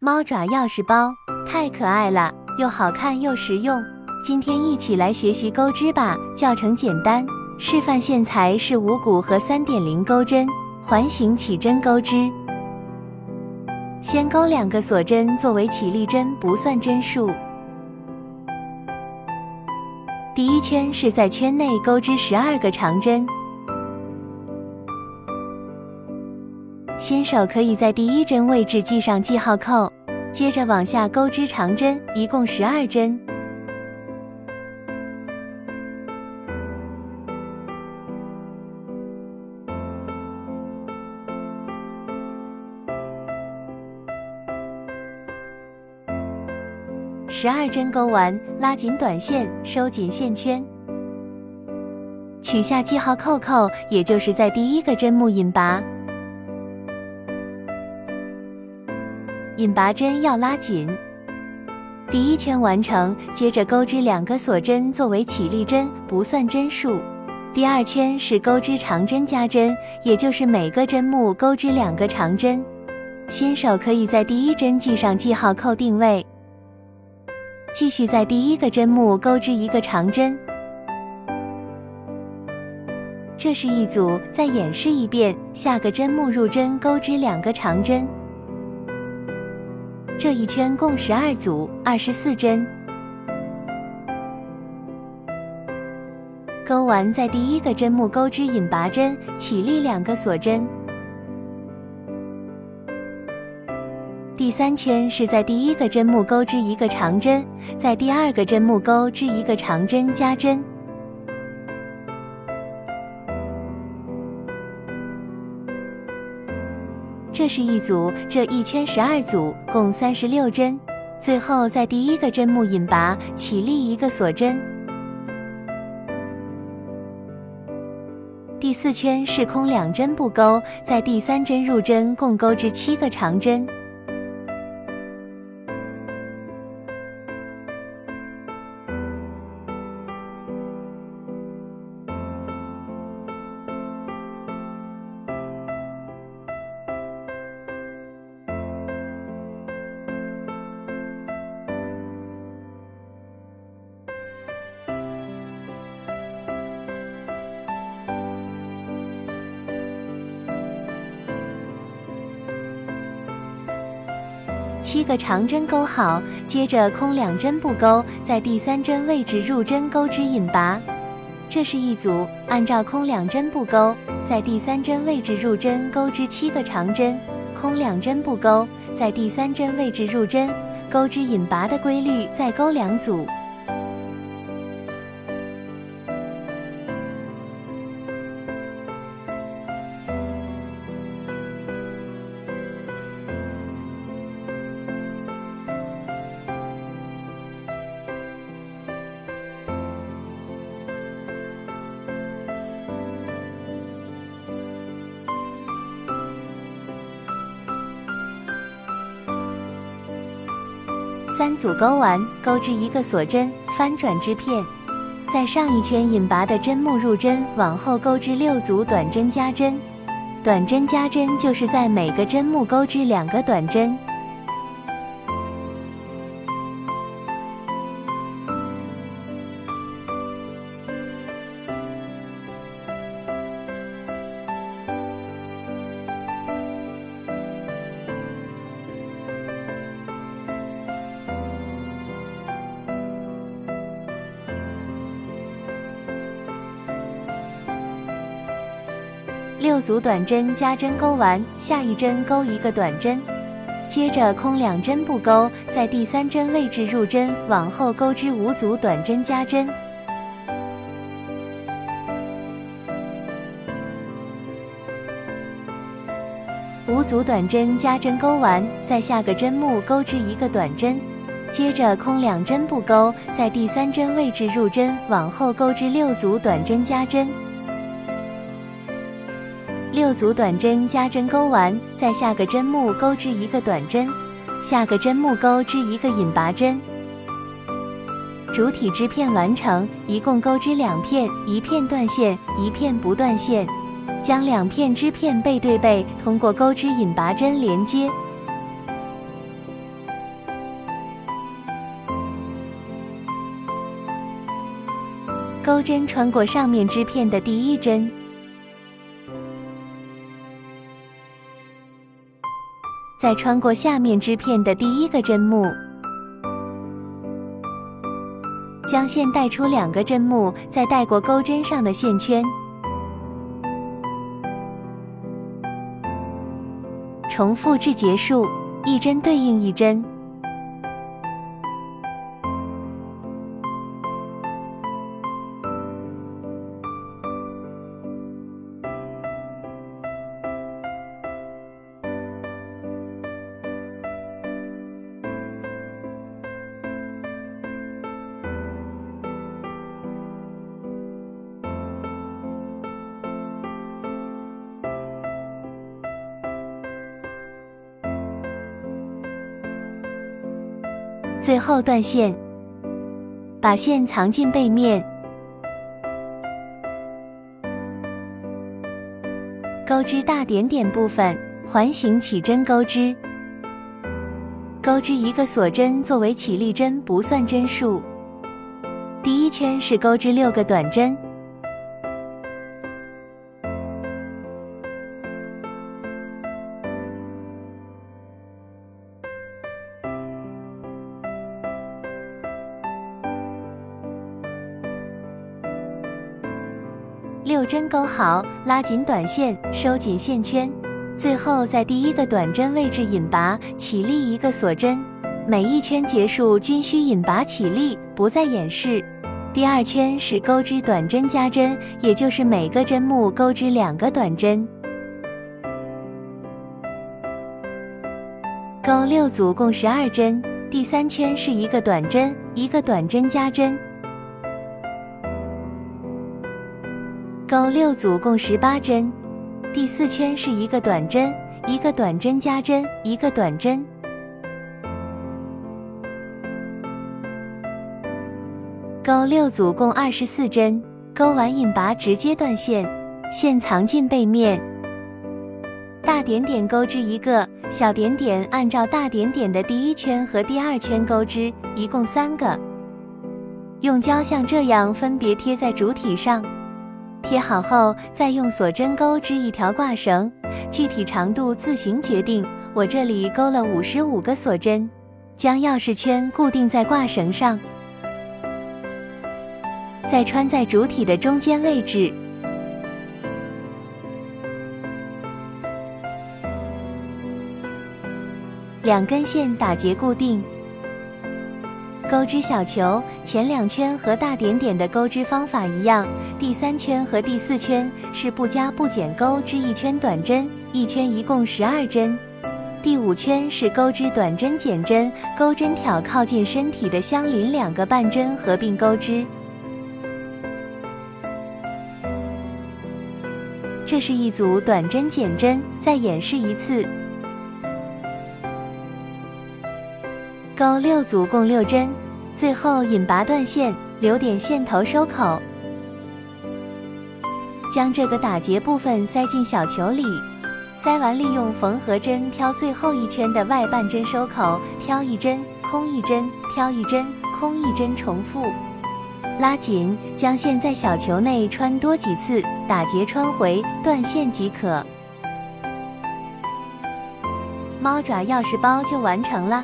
猫爪钥匙包太可爱了，又好看又实用。今天一起来学习钩织吧，教程简单，示范线材是5股和 3.0 钩针，环形起针钩织。先钩2个锁针作为起立针，不算针数。第一圈是在圈内钩织12个长针。新手可以在第1针位置系上记号扣，接着往下钩织长针，一共12针。12针钩完，拉紧短线，收紧线圈，取下记号扣扣，也就是在第1个针目引拔。引拔针要拉紧。第1圈完成，接着钩织2个锁针作为起立针，不算针数。第2圈是钩织长针加针，也就是每个针目钩织2个长针。新手可以在第1针系上记号扣定位，继续在第1个针目钩织1个长针。这是一组，再演示一遍，下个针目入针钩织2个长针。这一圈共12组，24针。钩完，在第1个针目钩织引拔针，起立2个锁针。第3圈是在第1个针目钩织1个长针，在第2个针目钩织1个长针加针。这是一组，这一圈12组，共36针。最后在第1个针目引拔，起立1个锁针。第4圈是空2针不钩，在第3针入针，共钩织7个长针。7个长针钩好，接着空2针不钩，在第3针位置入针钩织引拔。这是一组，按照空2针不钩，在第3针位置入针钩织7个长针，空2针不钩，在第3针位置入针钩织引拔的规律，再钩2组。3组钩完，钩织1个锁针，翻转织片。在上一圈引拔的针目入针，往后钩织6组短针加针。短针加针就是在每个针目钩织2个短针。6组短针加针钩完，下一针钩1个短针，接着空2针不钩，在第3针位置入针，往后钩织5组短针加针。5组短针加针钩完，在下个针目钩织1个短针，接着空2针不钩，在第3针位置入针，往后钩织6组短针加针。6组短针加针钩完，在下个针目钩织1个短针，下个针目钩织1个引拔针。主体织片完成，一共钩织2片，1片断线，1片不断线。将2片织片背对背通过钩织引拔针连接。钩针穿过上面织片的第一针，再穿过下面织片的第一个针目，将线带出2个针目，再带过钩针上的线圈，重复至结束，一针对应一针。最后断线，把线藏进背面，钩织大点点部分，环形起针钩织，钩织1个锁针作为起立针，不算针数。第一圈是钩织6个短针，6针钩好，拉紧短线，收紧线圈，最后在第一个短针位置引拔起立1个锁针，每一圈结束均需引拔起立，不再演示。第2圈是钩织短针加针，也就是每个针目钩织2个短针，钩6组共12针。第3圈是1个短针，1个短针加针，钩6组共18针。第4圈是1个短针，1个短针加针，1个短针，钩6组共24针。钩完引拔直接断线，线藏进背面。大点点钩织1个，小点点按照大点点的第1圈和第2圈钩织，一共3个。用胶像这样分别贴在主体上。贴好后，再用锁针钩织一条挂绳，具体长度自行决定。我这里钩了55个锁针，将钥匙圈固定在挂绳上，再穿在主体的中间位置。2根线打结固定。钩织小球，前2圈和大点点的钩织方法一样，第3圈和第4圈是不加不减钩织1圈短针，1圈一共12针。第5圈是钩织短针减针，钩针挑靠近身体的相邻2个半针合并钩织。这是一组短针减针，再演示一次。钩6组共6针，最后引拔断线，留点线头收口。将这个打结部分塞进小球里，塞完利用缝合针挑最后1圈的外半针收口，挑1针，空1针，挑1针，空1针，重复。拉紧，将线在小球内穿多几次，打结穿回，断线即可。猫爪钥匙包就完成了。